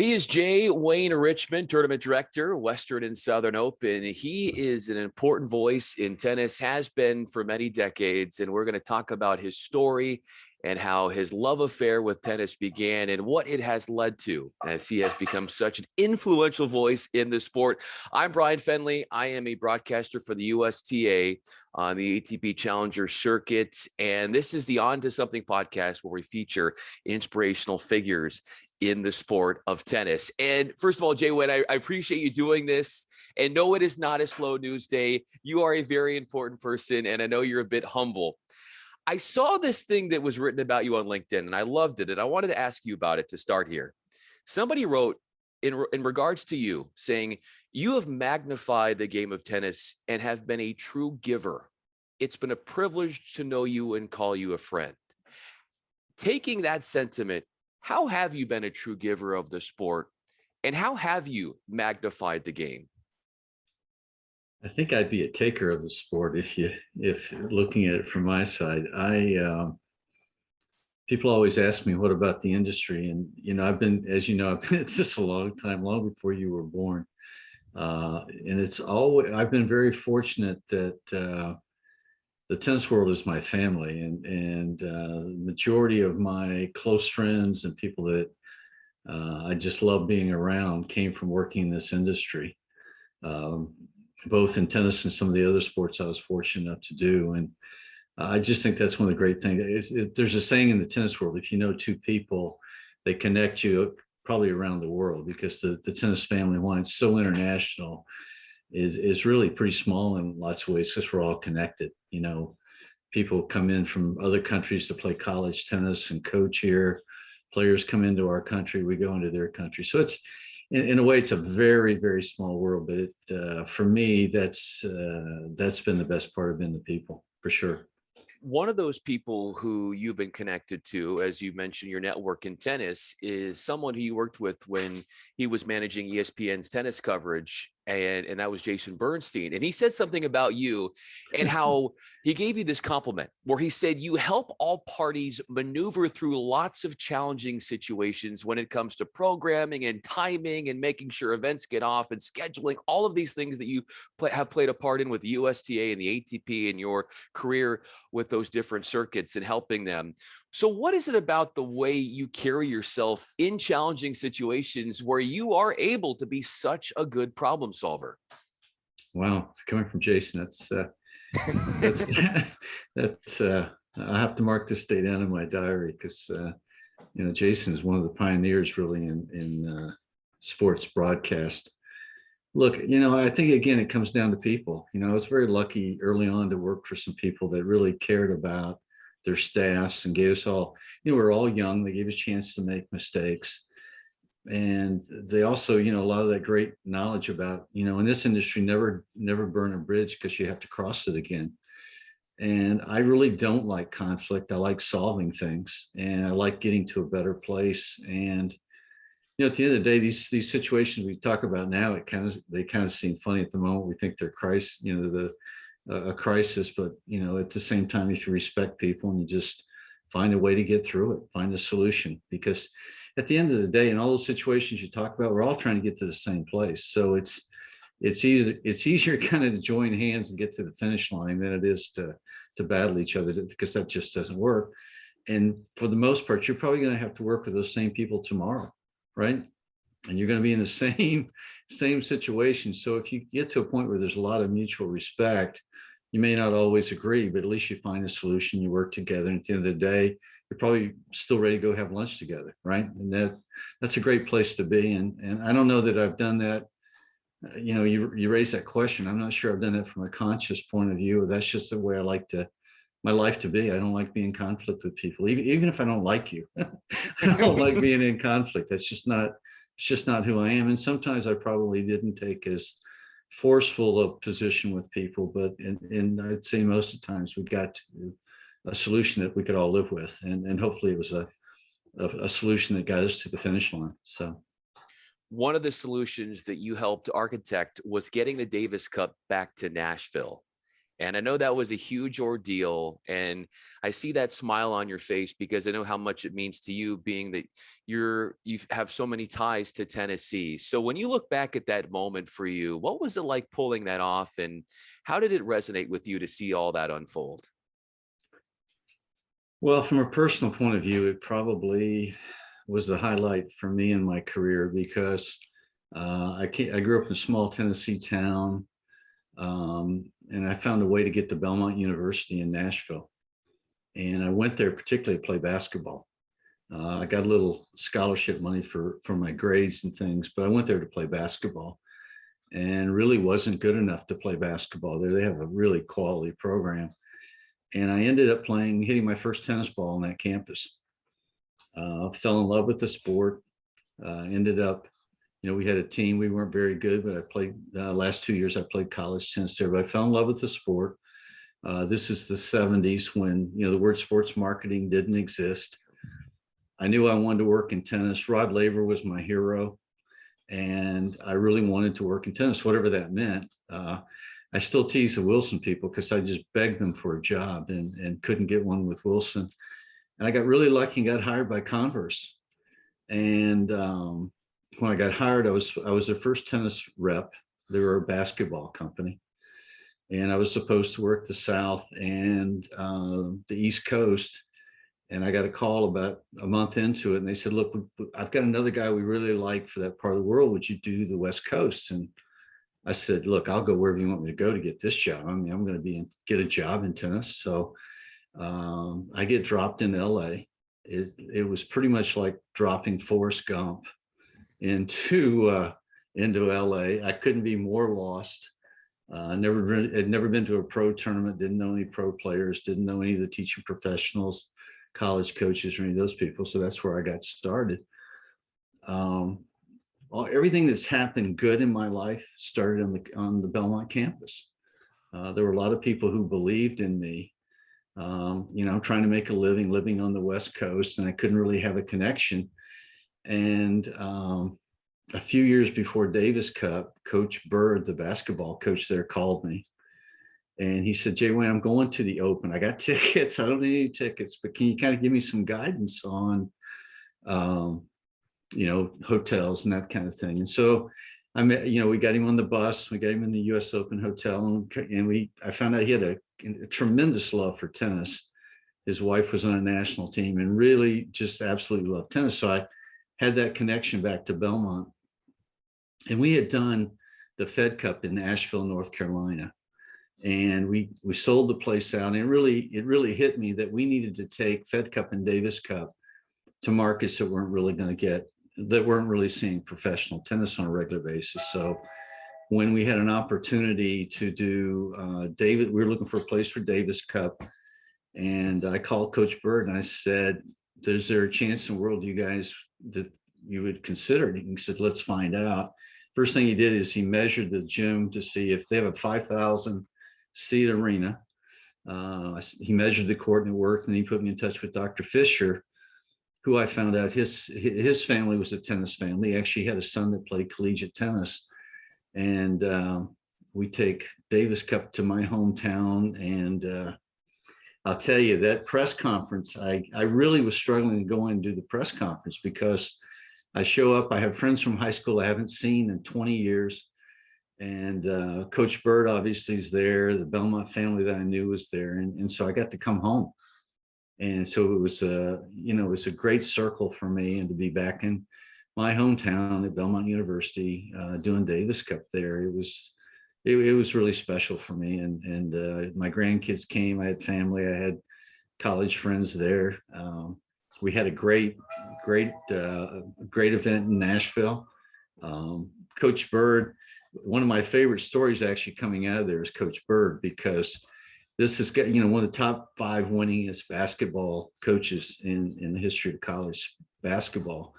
He is J Wayne Richmond, tournament director, Western and Southern Open. He is an important voice in tennis, has been for many decades, and we're going to talk about his story and how his love affair with tennis began and what it has led to as he has become such an influential voice in the sport. I'm Bryan Fenley. I am a broadcaster for the USTA on the ATP Challenger Circuit, and this is the On to Something podcast where we feature inspirational figures in the sport of tennis. And first of all, J Wayne, I appreciate you doing this. And no, it is not a slow news day. You are a very important person, and I know you're a bit humble. I saw this thing that was written about you on LinkedIn, and I loved it. And I wanted to ask you about it to start here. Somebody wrote in regards to you saying, you have magnified the game of tennis and have been a true giver. It's been a privilege to know you and call you a friend. Taking that sentiment, how have you been a true giver of the sport, and how have you magnified the game? I think I'd be a taker of the sport if looking at it from my side. People always ask me, what about the industry? And I've been at this a long time, long before you were born. And I've been very fortunate that the tennis world is my family, and the majority of my close friends and people that I just love being around came from working in this industry. Both in tennis and some of the other sports I was fortunate enough to do. And I just think that's one of the great things. There's a saying in the tennis world, if you know two people, they connect you probably around the world, because the tennis family, one, it's so international, is really pretty small in lots of ways, because we're all connected. People come in from other countries to play college tennis and coach here. Players come into our country, we go into their country. So it's, in a way, it's a very, very small world, but for me, that's been the best part of being the people, for sure. One of those people who you've been connected to, as you mentioned, your network in tennis, is someone who you worked with when he was managing ESPN's tennis coverage, and that was Jason Bernstein. And he said something about you and how he gave you this compliment where he said, you help all parties maneuver through lots of challenging situations when it comes to programming and timing and making sure events get off and scheduling, all of these things that you have played a part in with the USTA and the ATP in your career with those different circuits and helping them. So what is it about the way you carry yourself in challenging situations where you are able to be such a good problem solver? Wow, coming from Jason, that's I have to mark this day down in my diary, because Jason is one of the pioneers really in sports broadcast. Look, I think, again, it comes down to people. I was very lucky early on to work for some people that really cared about their staffs and gave us all, we were all young. They gave us a chance to make mistakes. And they also, a lot of that great knowledge about, in this industry, never burn a bridge, because you have to cross it again. And I really don't like conflict. I like solving things, and I like getting to a better place. And at the end of the day, these situations we talk about now, they kind of seem funny at the moment. We think they're a crisis, but at the same time, if you respect people and you just find a way to get through it, find a solution, because at the end of the day, in all those situations you talk about, we're all trying to get to the same place. So it's easier kind of to join hands and get to the finish line than it is to battle each other, because that just doesn't work. And for the most part, you're probably going to have to work with those same people tomorrow, right? And you're going to be in the same situation. So if you get to a point where there's a lot of mutual respect, you may not always agree, but at least you find a solution, you work together, and at the end of the day, you're probably still ready to go have lunch together, right? And that's a great place to be. And I don't know that I've done that. You raised that question. I'm not sure I've done that from a conscious point of view. That's just the way I like my life to be. I don't like being in conflict with people, even if I don't like you. I don't like being in conflict. It's just not who I am. And sometimes I probably didn't take as forceful a position with people, but I'd say most of the times we got to a solution that we could all live with, and hopefully it was a solution that got us to the finish line. So one of the solutions that you helped architect was getting the Davis Cup back to Nashville. And I know that was a huge ordeal. And I see that smile on your face because I know how much it means to you, being that you have so many ties to Tennessee. So when you look back at that moment for you, what was it like pulling that off, and how did it resonate with you to see all that unfold? Well, from a personal point of view, it probably was the highlight for me in my career because I grew up in a small Tennessee town, and I found a way to get to Belmont University in Nashville. And I went there particularly to play basketball. I got a little scholarship money for my grades and things, but I went there to play basketball and really wasn't good enough to play basketball there. They have a really quality program. And I ended up hitting my first tennis ball on that campus. Fell in love with the sport. Ended up, we had a team. We weren't very good, but I played last 2 years. I played college tennis there, but I fell in love with the sport. This is the 70s when, the word sports marketing didn't exist. I knew I wanted to work in tennis. Rod Laver was my hero, and I really wanted to work in tennis, whatever that meant. I still tease the Wilson people because I just begged them for a job and couldn't get one with Wilson. And I got really lucky and got hired by Converse. And when I got hired, I was their first tennis rep. They were a basketball company. And I was supposed to work the South and the East Coast. And I got a call about a month into it. And they said, look, I've got another guy we really like for that part of the world. Would you do the West Coast? And I said, look, I'll go wherever you want me to go to get this job. I mean, I'm going to get a job in tennis. So I get dropped in LA. It was pretty much like dropping Forrest Gump into LA. I couldn't be more lost. Had never been to a pro tournament, didn't know any pro players, didn't know any of the teaching professionals, college coaches, or any of those people. So that's where I got started. Everything that's happened good in my life started on the Belmont campus. There were a lot of people who believed in me. Trying to make a living on the West Coast, and I couldn't really have a connection. And a few years before Davis Cup, Coach Bird, the basketball coach there, called me. And he said, J Wayne, I'm going to the Open. I got tickets. I don't need any tickets, but can you kind of give me some guidance on, hotels and that kind of thing? And so we got him on the bus. We got him in the US Open Hotel. And I found out he had a tremendous love for tennis. His wife was on a national team and really just absolutely loved tennis. So I had that connection back to Belmont. And we had done the Fed Cup in Nashville, North Carolina. And we sold the place out. And it really hit me that we needed to take Fed Cup and Davis Cup to markets that weren't really seeing professional tennis on a regular basis. So when we had an opportunity to do we were looking for a place for Davis Cup. And I called Coach Bird and I said, is there a chance in the world that you would consider it? He said, let's find out. First thing he did is he measured the gym to see if they have a 5,000 seat arena. He measured the court and it worked. And he put me in touch with Dr. Fisher, who I found out his family was a tennis family. He actually had a son that played collegiate tennis. And we take Davis Cup to my hometown. And I'll tell you, that press conference, I really was struggling to go in and do the press conference because I show up, I have friends from high school I haven't seen in 20 years. And Coach Bird obviously is there. The Belmont family that I knew was there. And so I got to come home. And so it was a great circle for me, and to be back in my hometown at Belmont University doing Davis Cup there. It was really special for me. And my grandkids came. I had family. I had college friends there. We had a great event in Nashville. Coach Bird, one of my favorite stories actually coming out of there is Coach Bird, because this is one of the top 5 winningest basketball coaches in the history of college basketball.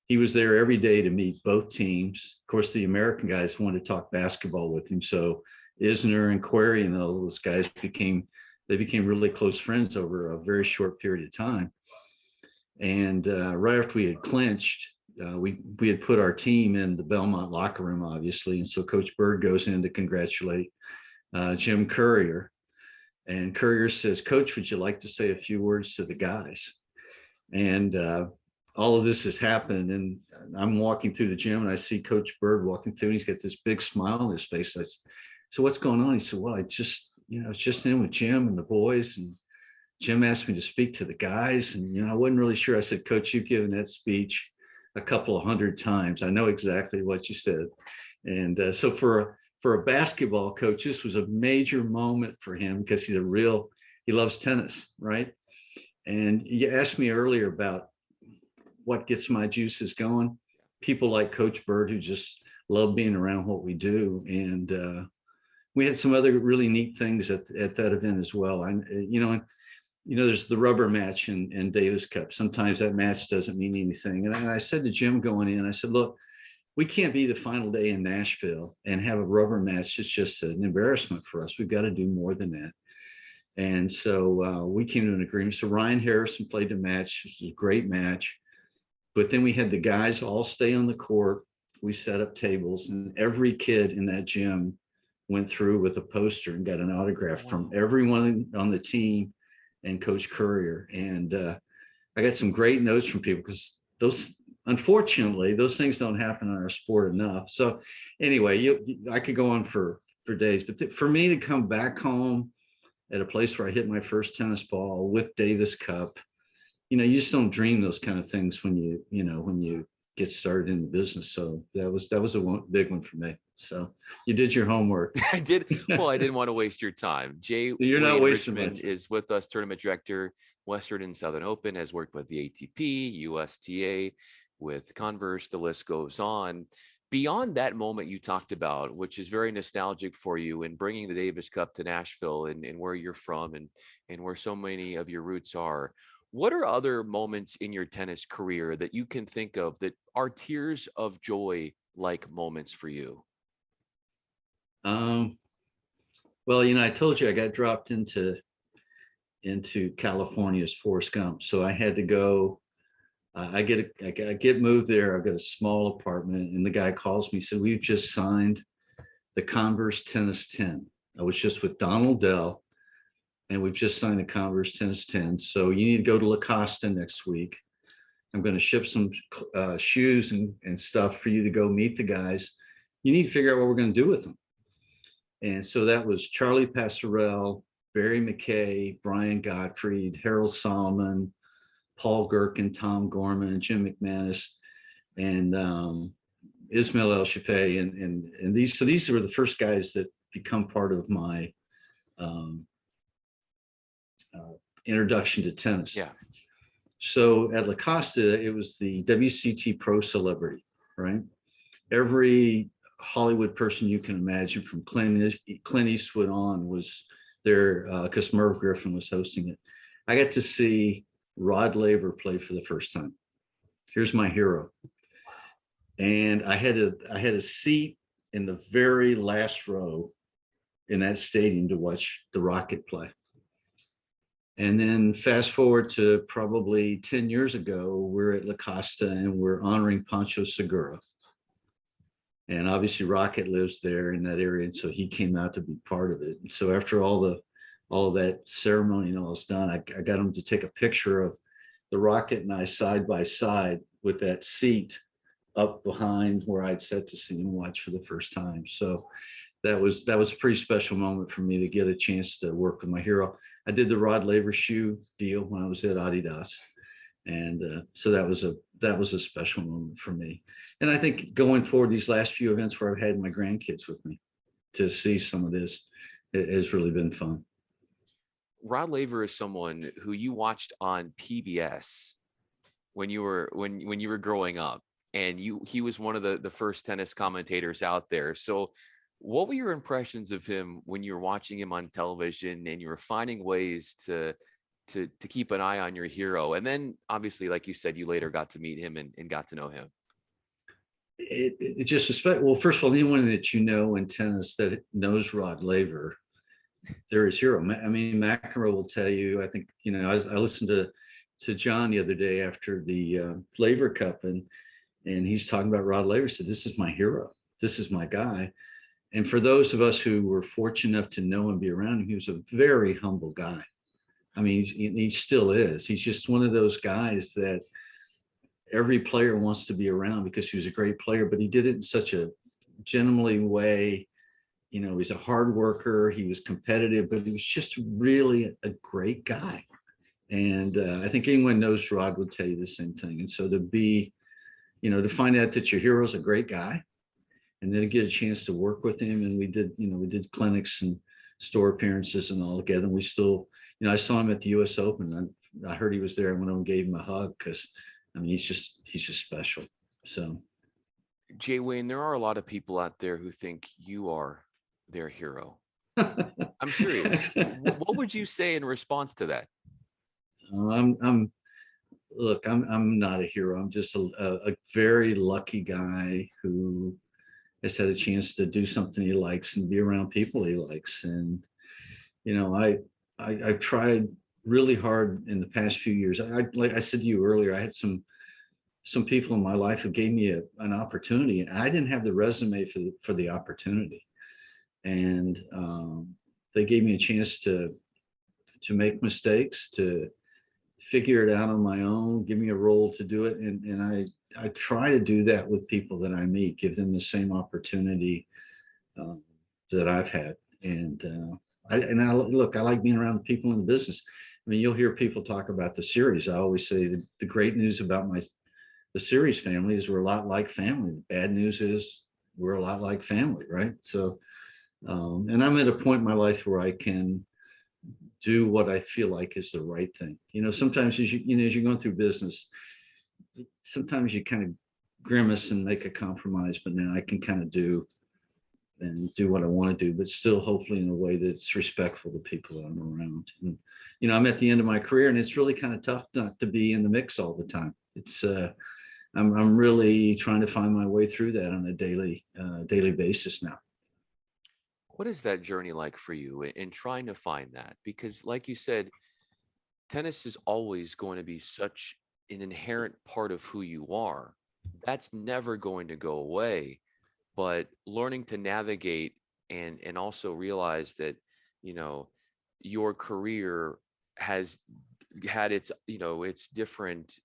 He was there every day to meet both teams. Of course, the American guys wanted to talk basketball with him. So Isner and Query and all those guys became really close friends over a very short period of time. And right after we had clinched, we had put our team in the Belmont locker room, obviously. And so Coach Bird goes in to congratulate Jim Courier. And Courier says, "Coach, would you like to say a few words to the guys?" And all of this has happened. And I'm walking through the gym and I see Coach Bird walking through and he's got this big smile on his face. I said, "So what's going on?" He said, "Well, it's just in with Jim and the boys. And Jim asked me to speak to the guys. And, I wasn't really sure." I said, "Coach, you've given that speech a couple of hundred times. I know exactly what you said." And so for a basketball coach, this was a major moment for him because he loves tennis, right? And you asked me earlier about what gets my juices going. People like Coach Bird who just love being around what we do. And we had some other really neat things at that event as well. There's the rubber match in Davis Cup. Sometimes that match doesn't mean anything. And I said to Jim going in, I said, "Look, we can't be the final day in Nashville and have a rubber match. It's just an embarrassment for us. We've got to do more than that." And so we came to an agreement. So Ryan Harrison played the match. It was a great match. But then we had the guys all stay on the court. We set up tables, and every kid in that gym went through with a poster and got an autograph from everyone on the team and Coach Courier. And I got some great notes from people because unfortunately, those things don't happen in our sport enough. So anyway, I could go on for days, but for me to come back home at a place where I hit my first tennis ball with Davis Cup, you just don't dream those kind of things when you get started in the business. So that was a big one for me. So you did your homework. I did. Well, I didn't want to waste your time. J Wayne Richmond is with us, tournament director, Western and Southern Open, has worked with the ATP, USTA, with Converse, the list goes on. Beyond that moment you talked about, which is very nostalgic for you in bringing the Davis Cup to Nashville and where you're from and where so many of your roots are, what are other moments in your tennis career that you can think of that are tears of joy like moments for you? Well, I told you I got dropped into California's Forrest Gump, so I had to go. I get moved there. I've got a small apartment, and the guy calls me, said, "We've just signed the Converse Tennis 10." I was just with Donald Dell, and we've just signed the Converse Tennis 10. So you need to go to La Costa next week. I'm going to ship some shoes and stuff for you to go meet the guys. You need to figure out what we're going to do with them. And so that was Charlie Passerelle, Barry McKay, Brian Gottfried, Harold Solomon, Paul Gherkin, Tom Gorman, and Jim McManus, and Ismail El Shafei, and these were the first guys that become part of my introduction to tennis. Yeah. So at La Costa, it was the WCT Pro Celebrity, right? Every Hollywood person you can imagine, from Clint Eastwood on, was there because Merv Griffin was hosting it. I got to see Rod Laver play for the first time. Here's my hero. And I had a seat in the very last row in that stadium to watch the Rocket play. And then fast forward to probably 10 years ago, we're at La Costa and we're honoring Pancho Segura. And obviously Rocket lives there in that area, and so he came out to be part of it. And so after all of that ceremony and all is done, I got him to take a picture of the Rocket and I side by side with that seat up behind where I'd sat to see him watch for the first time. So that was a pretty special moment for me to get a chance to work with my hero. I did the Rod Laver shoe deal when I was at Adidas, and so that was a special moment for me. And I think going forward, these last few events where I've had my grandkids with me to see some of this, it has really been fun. Rod Laver is someone who you watched on PBS when you were growing up, and he was one of the first tennis commentators out there. So what were your impressions of him when you were watching him on television and you were finding ways to keep an eye on your hero? And then obviously, like you said, you later got to meet him and got to know him. It just respect. Well, first of all, anyone that in tennis that knows Rod Laver, they're his hero. I mean, McEnroe will tell you. I think I listened to John the other day after the Laver Cup, and he's talking about Rod Laver. Said, "This is my hero. This is my guy." And for those of us who were fortunate enough to know and be around him, he was a very humble guy. I mean, he still is. He's just one of those guys that every player wants to be around because he was a great player, but he did it in such a gentlemanly way. You know, he's a hard worker. He was competitive, but he was just really a great guy. And I think anyone knows Rod would tell you the same thing. And so to be, you know, to find out that your hero's a great guy, and then to get a chance to work with him. And we did clinics and store appearances and all together. And we still, you know, I saw him at the US Open. I heard he was there. I went over and gave him a hug because, I mean, he's just special. So, J Wayne, there are a lot of people out there who think you are their hero. I'm serious. What would you say in response to that? I'm not a hero. I'm just a very lucky guy who has had a chance to do something he likes and be around people he likes. And, you know, I've tried really hard in the past few years. Like I said to you earlier, I had some people in my life who gave me an opportunity, and I didn't have the resume for the opportunity. And they gave me a chance to make mistakes, to figure it out on my own, give me a role to do it. And I try to do that with people that I meet, give them the same opportunity that I've had. And I like being around the people in the business. I mean, you'll hear people talk about the series. I always say the great news about the series family is we're a lot like family. The bad news is we're a lot like family, right? So, and I'm at a point in my life where I can do what I feel like is the right thing. You know, sometimes as you're going through business, sometimes you kind of grimace and make a compromise, but now I can kind of do what I want to do, but still hopefully in a way that's respectful to people that I'm around. And, you know, I'm at the end of my career, and it's really kind of tough not to be in the mix all the time. It's I'm really trying to find my way through that on a daily basis now. What is that journey like for you in trying to find that? Because like you said, tennis is always going to be such an inherent part of who you are. That's never going to go away. But learning to navigate and also realize that, you know, your career has had its, you know, its different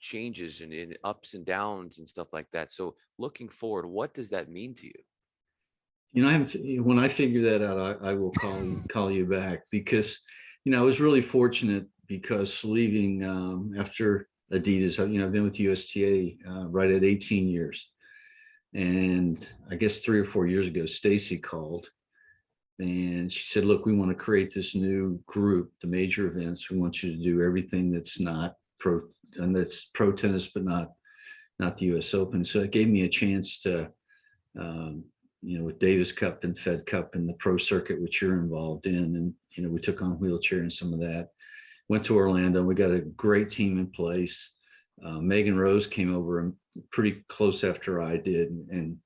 changes and ups and downs and stuff like that. So looking forward, what does that mean to you? You know, when I figure that out, I will call you back, because, you know, I was really fortunate because leaving after Adidas, you know, I've been with USTA right at 18 years. And I guess 3 or 4 years ago, Stacy called and she said, look, we want to create this new group, the major events. We want you to do everything that's not pro, and that's pro tennis, but not the US Open. So it gave me a chance to, you know, with Davis Cup and Fed Cup and the pro circuit, which you're involved in. And, you know, we took on wheelchair and some of that. Went to Orlando. We got a great team in place. Megan Rose came over pretty close after I did. And,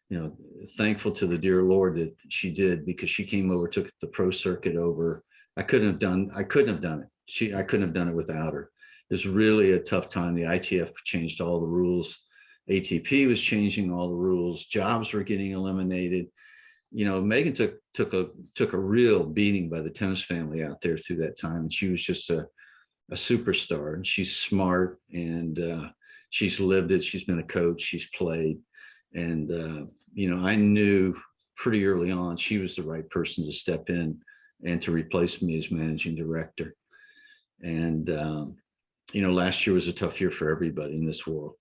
you know, thankful to the dear Lord that she did, because she came over, took the pro circuit over. I couldn't have done it. I couldn't have done it without her. It was really a tough time. The ITF changed all the rules. ATP was changing all the rules. Jobs were getting eliminated. You know, Megan took a real beating by the tennis family out there through that time. And she was just a superstar. And she's smart, and she's lived it. She's been a coach. She's played. And, you know, I knew pretty early on she was the right person to step in and to replace me as managing director. And, you know, last year was a tough year for everybody in this world.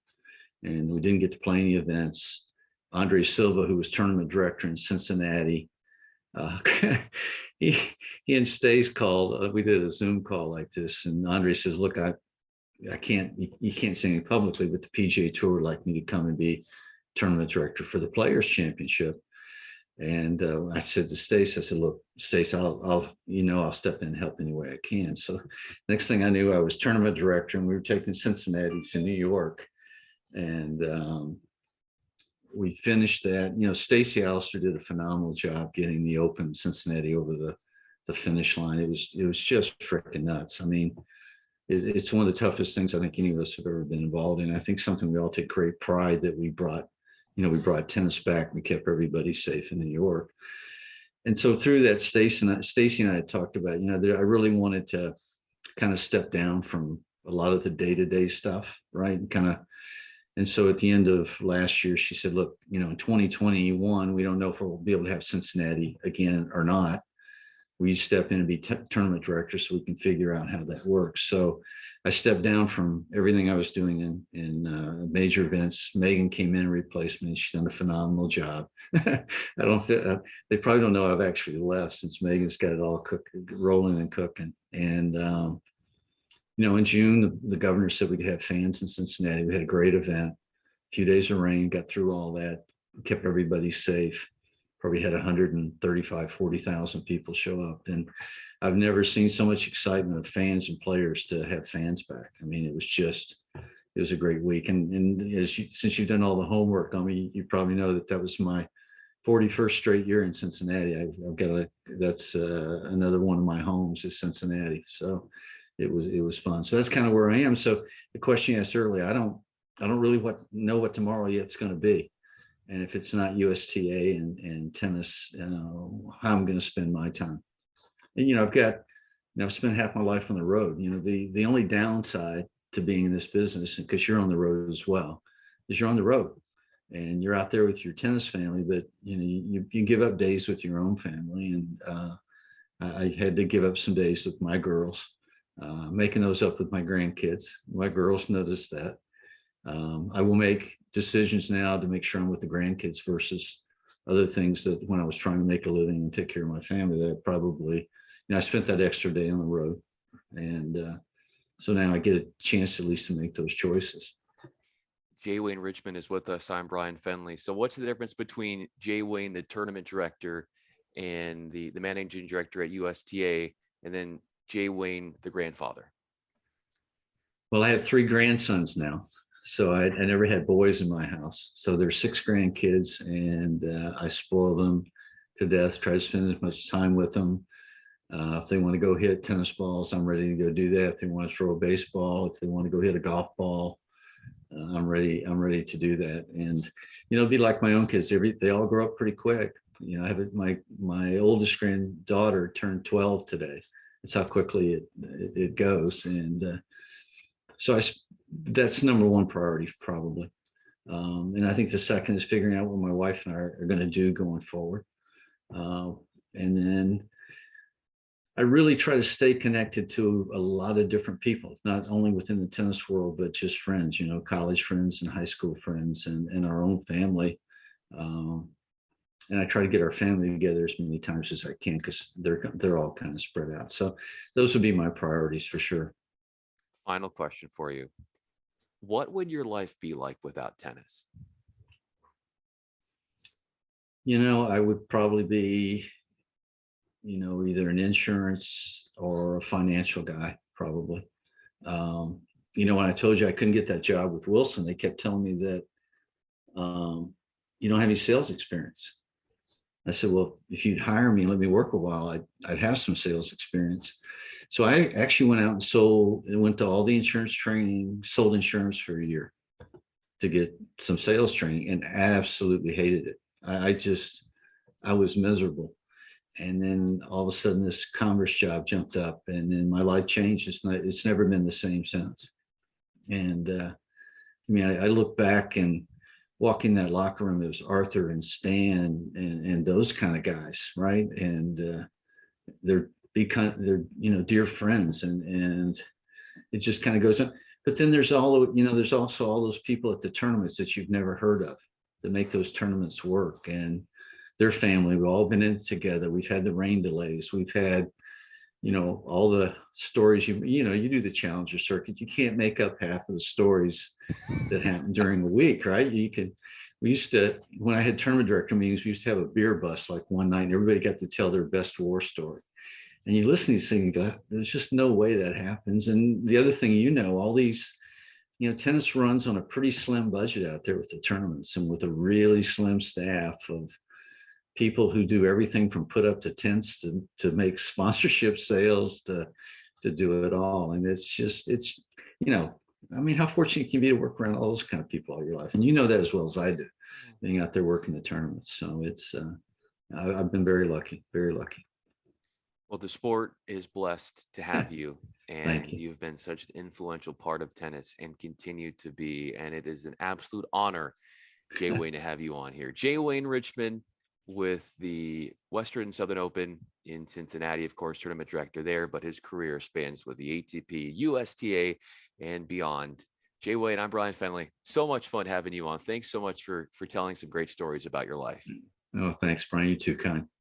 And we didn't get to play any events. Andre Silva, who was tournament director in Cincinnati, he and Stace called. We did a Zoom call like this, and Andre says, "Look, I can't. You can't say anything publicly, but the PGA Tour would like me to come and be tournament director for the Players Championship." And I said to Stace, I said, "Look, Stace, I'll step in and help any way I can." So next thing I knew, I was tournament director, and we were taking Cincinnati to New York. And we finished that. You know, Stacey Alistair did a phenomenal job getting the Open Cincinnati over the finish line. It was just freaking nuts. I mean, it's one of the toughest things I think any of us have ever been involved in. I think something we all take great pride that we brought we brought tennis back. We kept everybody safe in New York. And so through that, Stacy and I had talked about, I really wanted to kind of step down from a lot of the day-to-day stuff, right? And so at the end of last year, she said, look, in 2021, we don't know if we'll be able to have Cincinnati again or not. Will you step in and be tournament director so we can figure out how that works? So I stepped down from everything I was doing in major events. Megan came in and replaced me. She's done a phenomenal job. They probably don't know I've actually left since Megan's got it all rolling and cooking. And, in June, the governor said we could have fans in Cincinnati. We had a great event, a few days of rain, got through all that, kept everybody safe. Probably had 135, 40,000 people show up. And I've never seen so much excitement of fans and players to have fans back. I mean, it was a great week. And since you've done all the homework on me, you probably know that was my 41st straight year in Cincinnati. That's another one of my homes is Cincinnati. So it was fun. So that's kind of where I am. So the question you asked earlier, I don't really know what tomorrow yet's going to be. And if it's not USTA and tennis, how I'm going to spend my time. And, I've spent half my life on the road. The only downside to being in this business, because you're on the road as well, is you're on the road and you're out there with your tennis family, but, you give up days with your own family. And I had to give up some days with my girls, making those up with my grandkids. My girls noticed that. I will make decisions now to make sure I'm with the grandkids versus other things that when I was trying to make a living and take care of my family, that probably, I spent that extra day on the road. And so now I get a chance at least to make those choices. J Wayne Richmond is with us. I'm Bryan Fenley. So what's the difference between J Wayne, the tournament director, and the managing director at USTA, and then J Wayne, the grandfather? Well, I have 3 grandsons now. So I never had boys in my house. So there's 6 grandkids, and I spoil them to death, try to spend as much time with them. If they want to go hit tennis balls, I'm ready to go do that. If they want to throw a baseball, if they want to go hit a golf ball, I'm ready to do that. And, it'll be like my own kids. They all grow up pretty quick. I have my oldest granddaughter turned 12 today. That's how quickly it goes. And so that's number one priority probably. And I think the second is figuring out what my wife and I are going to do going forward. And then I really try to stay connected to a lot of different people, not only within the tennis world, but just friends, college friends and high school friends and our own family. And I try to get our family together as many times as I can because they're all kind of spread out. So those would be my priorities for sure. Final question for you. What would your life be like without tennis? I would probably be, either an insurance or a financial guy, probably. When I told you I couldn't get that job with Wilson, they kept telling me that you don't have any sales experience. I said, well, if you'd hire me and let me work a while, I'd have some sales experience. So I actually went out and went to all the insurance training, sold insurance for a year to get some sales training, and absolutely hated it. I was miserable. And then all of a sudden this Converse job jumped up, and then my life changed. It's never been the same since. And I look back and walk in that locker room, it was Arthur and Stan and those kind of guys, right? And they're dear friends, and it just kind of goes on. But then there's also all those people at the tournaments that you've never heard of that make those tournaments work, and their family. We've all been in it together. We've had the rain delays. We've had, all the stories. You do the Challenger circuit. You can't make up half of the stories that happen during the week, right? We used to, when I had tournament director meetings, we used to have a beer bus like one night, and everybody got to tell their best war story. And you listen to these things, you go, there's just no way that happens. And the other thing, all these, tennis runs on a pretty slim budget out there with the tournaments, and with a really slim staff of people who do everything from put up to tents to make sponsorship sales to do it all. And how fortunate can you be to work around all those kind of people all your life? And that as well as I do. being out there working the tournaments. So I've been very lucky, very lucky. Well, the sport is blessed to have you, Thank and you. you've been such an influential part of tennis and continue to be. And it is an absolute honor, J Wayne, to have you on here. J Wayne Richmond with the Western and Southern Open in Cincinnati, of course, tournament director there, but his career spans with the ATP, USTA, and beyond. J Wayne, I'm Bryan Fenley. So much fun having you on. Thanks so much for telling some great stories about your life. Oh, thanks, Brian. You too, kind.